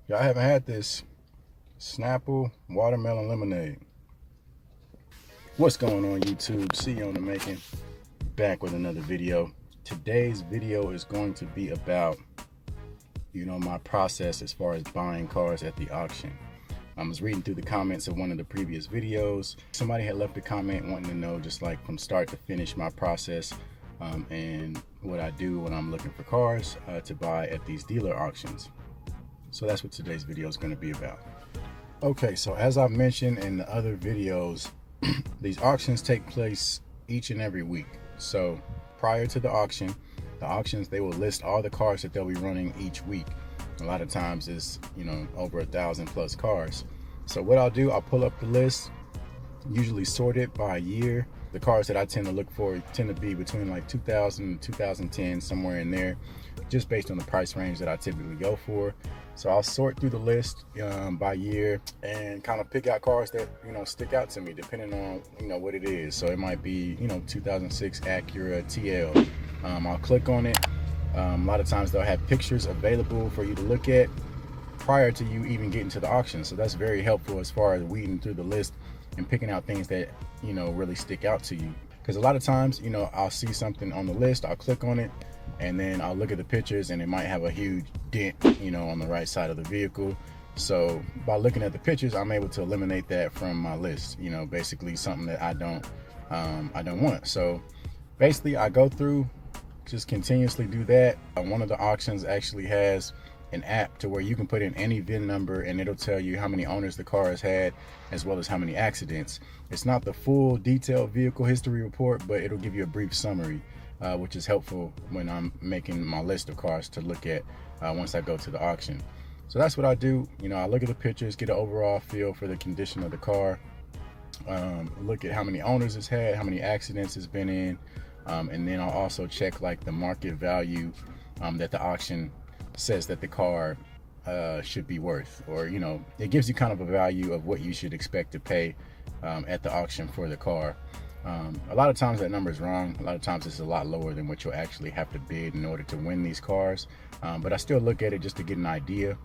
Y'all haven't had this Snapple watermelon lemonade. What's going on, YouTube? See you on the making. Back with another video. Today's video is going to be about, my process as far as buying cars at the auction. I was reading through the comments of one of the previous videos. Somebody had left a comment wanting to know just like from start to finish my process and what I do when I'm looking for cars to buy at these dealer auctions. So that's what today's video is going to be about. Okay, so as I've mentioned in the other videos, these auctions take place each and every week. So prior to the auctions, they will list all the cars that they'll be running each week. A lot of times it's, over 1,000 plus cars. So what I'll do, I'll pull up the list, usually sort it by year. The cars that I tend to look for tend to be between like 2000 and 2010, somewhere in there, just based on the price range that I typically go for. So I'll sort through the list by year and kind of pick out cars that, stick out to me depending on, what it is. So it might be, 2006 Acura TL. I'll click on it. A lot of times they'll have pictures available for you to look at prior to you even getting to the auction. So that's very helpful as far as weeding through the list and picking out things that, really stick out to you. Because a lot of times, I'll see something on the list, I'll click on it, and then I'll look at the pictures and it might have a huge dent, on the right side of the vehicle. So by looking at the pictures, I'm able to eliminate that from my list, basically something that I don't want. So basically I go through, just continuously do that. One of the auctions actually has an app to where you can put in any VIN number and it'll tell you how many owners the car has had as well as how many accidents. It's not the full detailed vehicle history report, but it'll give you a brief summary, which is helpful when I'm making my list of cars to look at once I go to the auction. So that's what I do. I look at the pictures, get an overall feel for the condition of the car, look at how many owners it's had, how many accidents it's been in, and then I'll also check like the market value that the auction says that the car should be worth, or it gives you kind of a value of what you should expect to pay at the auction for the car. A lot of times that number is wrong. A lot of times it's a lot lower than what you'll actually have to bid in order to win these cars, but I still look at it just to get an idea.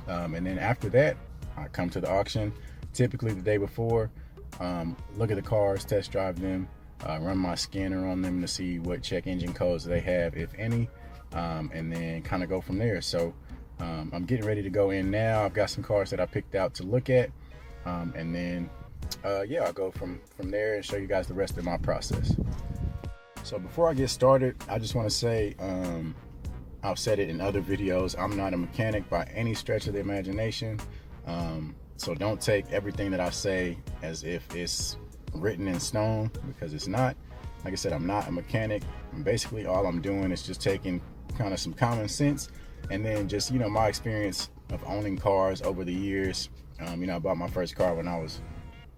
And then after that, I come to the auction typically the day before, look at the cars, test drive them, run my scanner on them to see what check engine codes they have, if any, and then kind of go from there. So I'm getting ready to go in now. I've got some cars that I picked out to look at, and then yeah, I'll go from there and show you guys the rest of my process. So before I get started, I just want to say, I've said it in other videos, I'm not a mechanic by any stretch of the imagination. So don't take everything that I say as if it's written in stone, because it's not. Like I said, I'm not a mechanic. And basically all I'm doing is just taking kind of some common sense and then just, my experience of owning cars over the years. I bought my first car when I was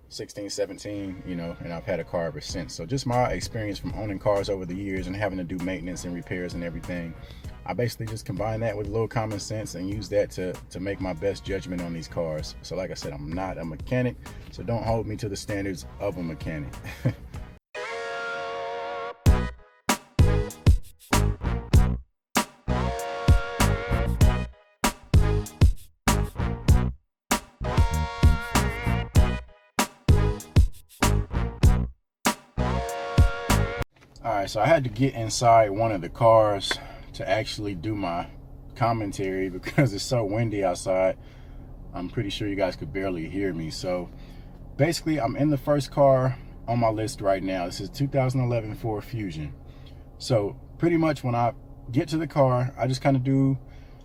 16, 17, and I've had a car ever since. So just my experience from owning cars over the years and having to do maintenance and repairs and everything, I basically just combine that with a little common sense and use that to make my best judgment on these cars. So like I said, I'm not a mechanic, so don't hold me to the standards of a mechanic. All right, so I had to get inside one of the cars to actually do my commentary because it's so windy outside. I'm pretty sure you guys could barely hear me. So basically I'm in the first car on my list right now. This is 2011 Ford Fusion. So pretty much when I get to the car, I just kind of do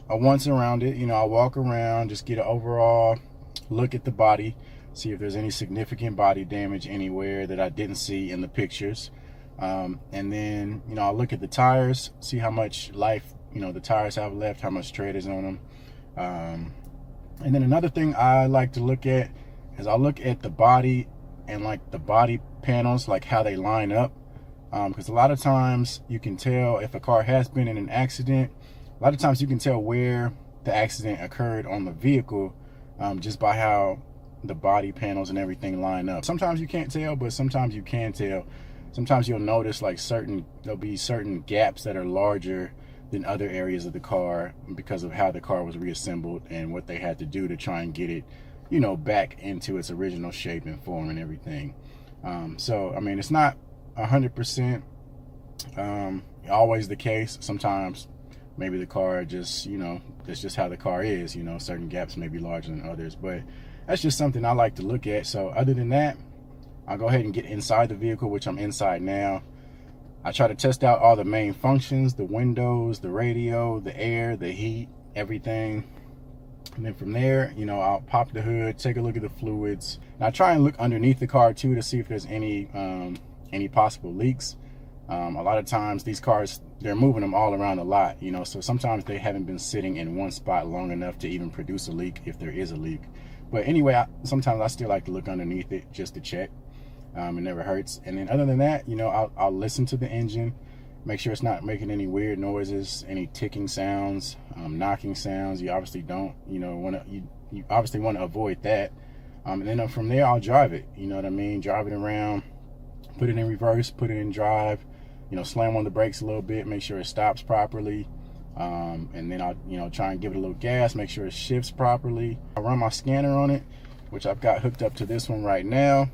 a once around it. I walk around, just get an overall look at the body, see if there's any significant body damage anywhere that I didn't see in the pictures. And then, I'll look at the tires, see how much life, the tires have left, how much tread is on them. And then another thing I like to look at is I'll look at the body and like the body panels, like how they line up. Because a lot of times you can tell if a car has been in an accident. A lot of times you can tell where the accident occurred on the vehicle, just by how the body panels and everything line up. Sometimes you can't tell, but sometimes you can tell. Sometimes you'll notice like there'll be certain gaps that are larger than other areas of the car because of how the car was reassembled and what they had to do to try and get it, you know, back into its original shape and form and everything. So I mean, it's not 100% always the case. Sometimes maybe the car just, you know, that's just how the car is, you know, certain gaps may be larger than others, but that's just something I like to look at. So other than that, I'll go ahead and get inside the vehicle, which I'm inside now. I try to test out all the main functions, the windows, the radio, the air, the heat, everything. And then from there, you know, I'll pop the hood, take a look at the fluids. And I try and look underneath the car too to see if there's any possible leaks. A lot of times these cars, they're moving them all around the lot, you know, so sometimes they haven't been sitting in one spot long enough to even produce a leak if there is a leak. But anyway, sometimes I still like to look underneath it just to check. It never hurts. And then other than that, you know, I'll listen to the engine, make sure it's not making any weird noises, any ticking sounds, knocking sounds. You obviously don't, you know, you obviously want to avoid that. And then from there, I'll drive it, you know what I mean? Drive it around, put it in reverse, put it in drive, you know, slam on the brakes a little bit, make sure it stops properly. And then I'll, you know, try and give it a little gas, make sure it shifts properly. I'll run my scanner on it, which I've got hooked up to this one right now.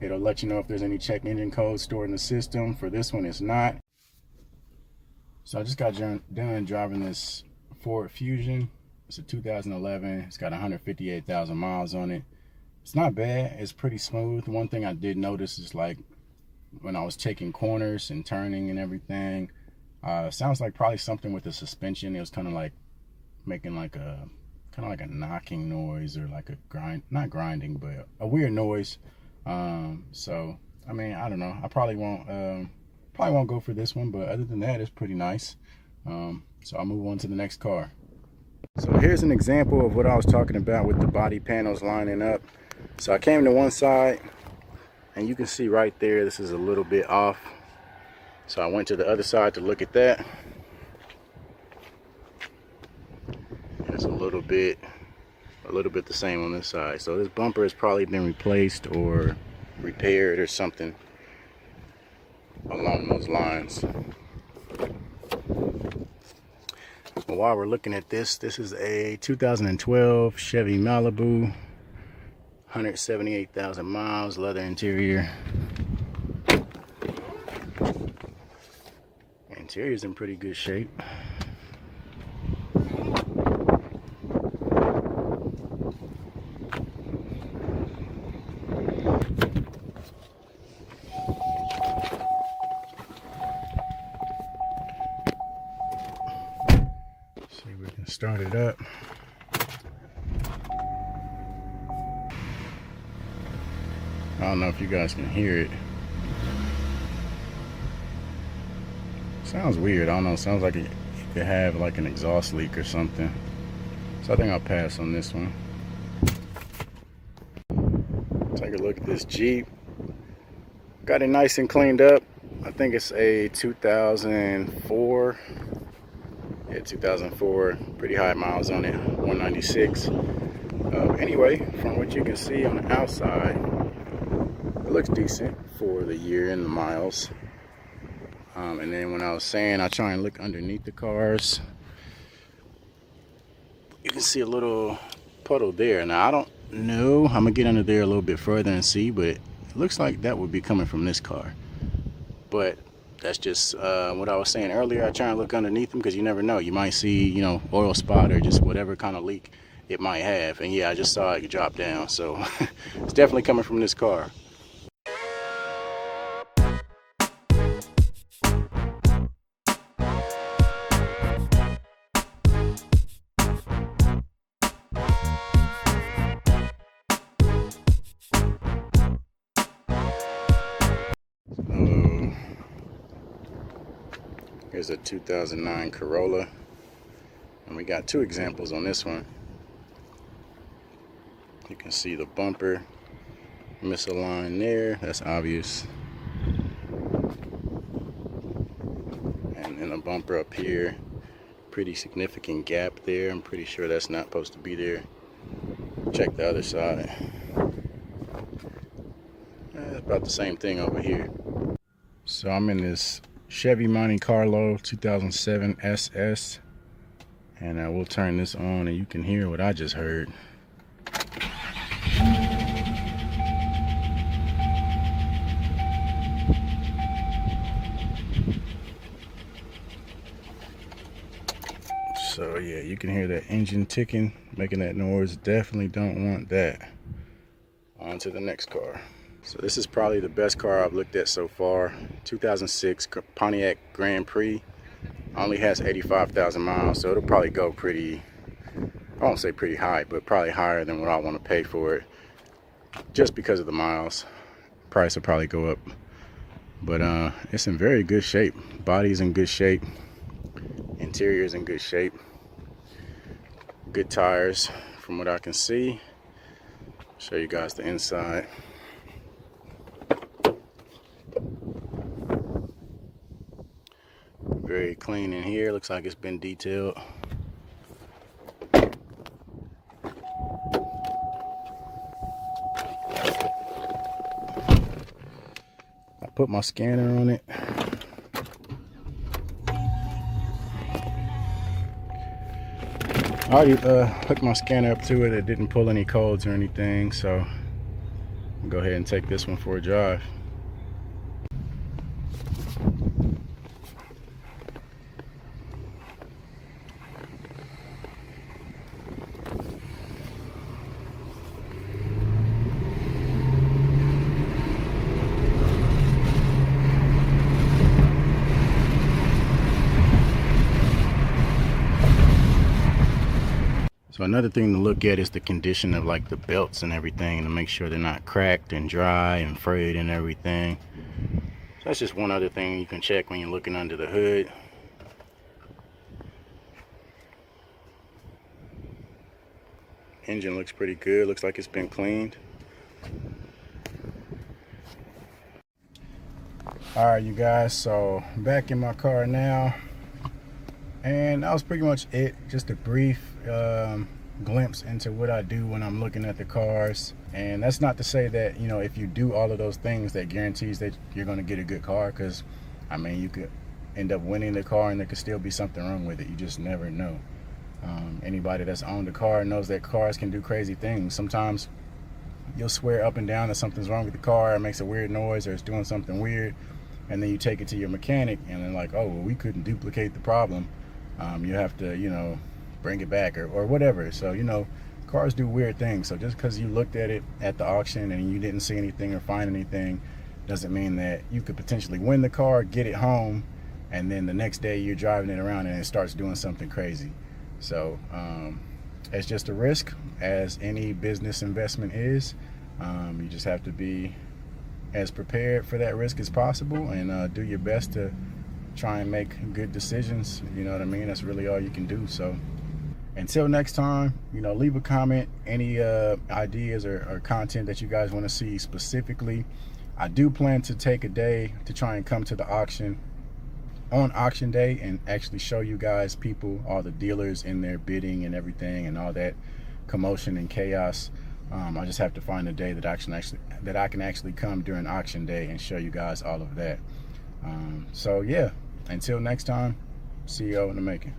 It'll let you know if there's any check engine code stored in the system. For this one, it's not. So I just got done driving this Ford Fusion. It's a 2011. It's got 158,000 miles on it. It's not bad. It's pretty smooth. One thing I did notice is, like, when I was taking corners and turning and everything, sounds like probably something with the suspension. It was kind of like making like a knocking noise, or like a not grinding, but a weird noise. So I mean, I don't know, I probably won't go for this one, but other than that, it's pretty nice. So I'll move on to the next car. So here's an example of what I was talking about with the body panels lining up. So I came to one side, and you can see right there, this is a little bit off. So I went to the other side to look at that. And it's a little bit the same on this side. So this bumper has probably been replaced or repaired or something along those lines. Well, while we're looking at this, this is a 2012 Chevy Malibu, 178,000 miles, leather interior. Interior's in pretty good shape. See if we can start it up. I don't know if you guys can hear it. Sounds weird. I don't know. Sounds like it could have like an exhaust leak or something. So I think I'll pass on this one. Take a look at this Jeep. Got it nice and cleaned up. I think it's a 2004. Yeah, 2004. Pretty high miles on it. 196. Anyway, from what you can see on the outside, it looks decent for the year and the miles. And then when I was saying I try and look underneath the cars, you can see a little puddle there. Now I don't know, I'm gonna get under there a little bit further and see, but it looks like that would be coming from this car. But that's just what I was saying earlier. I try and look underneath them because you never know, you might see, you know, oil spot or just whatever kind of leak it might have. And yeah, I just saw it drop down, so it's definitely coming from this car. Here's a 2009 Corolla, and we got two examples on this one. You can see the bumper misaligned there, that's obvious. And then the bumper up here, pretty significant gap there. I'm pretty sure that's not supposed to be there. Check the other side. It's about the same thing over here. So I'm in this Chevy Monte Carlo 2007 SS. And we'll turn this on and you can hear what I just heard. So yeah, you can hear that engine ticking, making that noise. Definitely don't want that. On to the next car. So this is probably the best car I've looked at so far. 2006 Pontiac Grand Prix. Only has 85,000 miles, so it'll probably go pretty, I won't say pretty high, but probably higher than what I want to pay for it. Just because of the miles. Price will probably go up. But it's in very good shape. Body's in good shape. Interior's in good shape. Good tires from what I can see. Show you guys the inside. Very clean in here. Looks like it's been detailed. I put my scanner on it. I already hooked my scanner up to it. It didn't pull any codes or anything, so I'll go ahead and take this one for a drive. So another thing to look at is the condition of like the belts and everything to make sure they're not cracked and dry and frayed and everything. So that's just one other thing you can check when you're looking under the hood. Engine looks pretty good. Looks like it's been cleaned. Alright you guys, so back in my car now. And that was pretty much it. Just a brief glimpse into what I do when I'm looking at the cars. And that's not to say that, you know, if you do all of those things, that guarantees that you're going to get a good car. Because, I mean, you could end up winning the car and there could still be something wrong with it. You just never know. Anybody that's owned a car knows that cars can do crazy things. Sometimes you'll swear up and down that something's wrong with the car. It makes a weird noise or it's doing something weird. And then you take it to your mechanic and they're like, oh, well, we couldn't duplicate the problem. You have to, you know, bring it back or whatever. So, you know, cars do weird things. So just because you looked at it at the auction and you didn't see anything or find anything doesn't mean that you could potentially win the car, get it home, and then the next day you're driving it around and it starts doing something crazy. So it's just a risk, as any business investment is. You just have to be as prepared for that risk as possible and do your best to try and make good decisions. You know what I mean? That's really all you can do. So until next time, you know, leave a comment, any ideas or content that you guys want to see specifically. I do plan to take a day to try and come to the auction on auction day and actually show you guys all the dealers in their bidding and everything and all that commotion and chaos. I just have to find a day that I can actually come during auction day and show you guys all of that. So yeah, until next time, CEO in the making.